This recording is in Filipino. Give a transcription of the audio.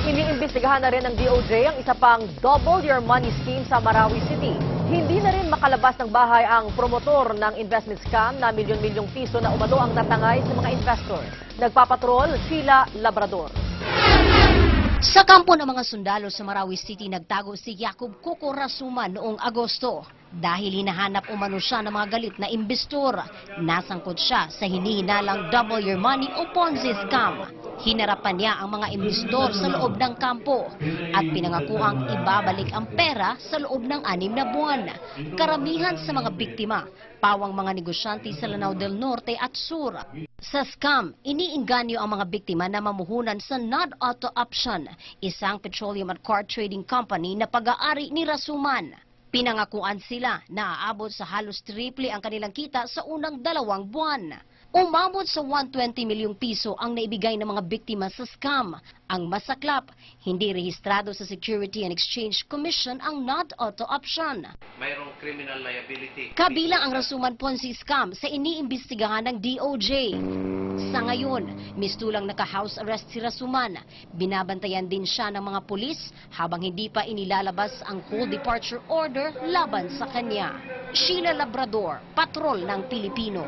Iniimbestigahan na rin ng DOJ ang isa pang Double Your Money scheme sa Marawi City. Hindi na rin makalabas ng bahay ang promotor ng investment scam na milyon-milyong piso na umano ang natangay sa mga investor. Nagpapatrol, Sheila Labrador. Sa kampo ng mga sundalo sa Marawi City, nagtago si Jacob Coco Rasuman noong Agosto. Dahil hinahanap umano siya ng mga galit na imbestor, nasangkot siya sa hinihinalang Double Your Money o Ponzi scam. Hinarapan niya ang mga imbestor sa loob ng kampo at pinangakuang ibabalik ang pera sa loob ng 6 na buwan. Karamihan sa mga biktima, pawang mga negosyante sa Lanao del Norte at Sur. Sa scam, iniinganyo ang mga biktima na mamuhunan sa Nod Auto Option, isang petroleum at car trading company na pag-aari ni Rasuman. Pinangakuan sila na aabot sa halos triple ang kanilang kita sa unang 2 buwan. Umabot sa 120 milyong piso ang naibigay ng mga biktima sa scam. Ang masaklap, hindi rehistrado sa Security and Exchange Commission ang Nod Auto Option. Mayroong criminal liability. Kabilang ang Rasuman Ponzi scam sa iniimbestigahan ng DOJ. Sa ngayon, mistulang naka-house arrest si Rasuman. Binabantayan din siya ng mga pulis habang hindi pa inilalabas ang full departure order laban sa kanya. Sheila Labrador, Patrol ng Pilipino.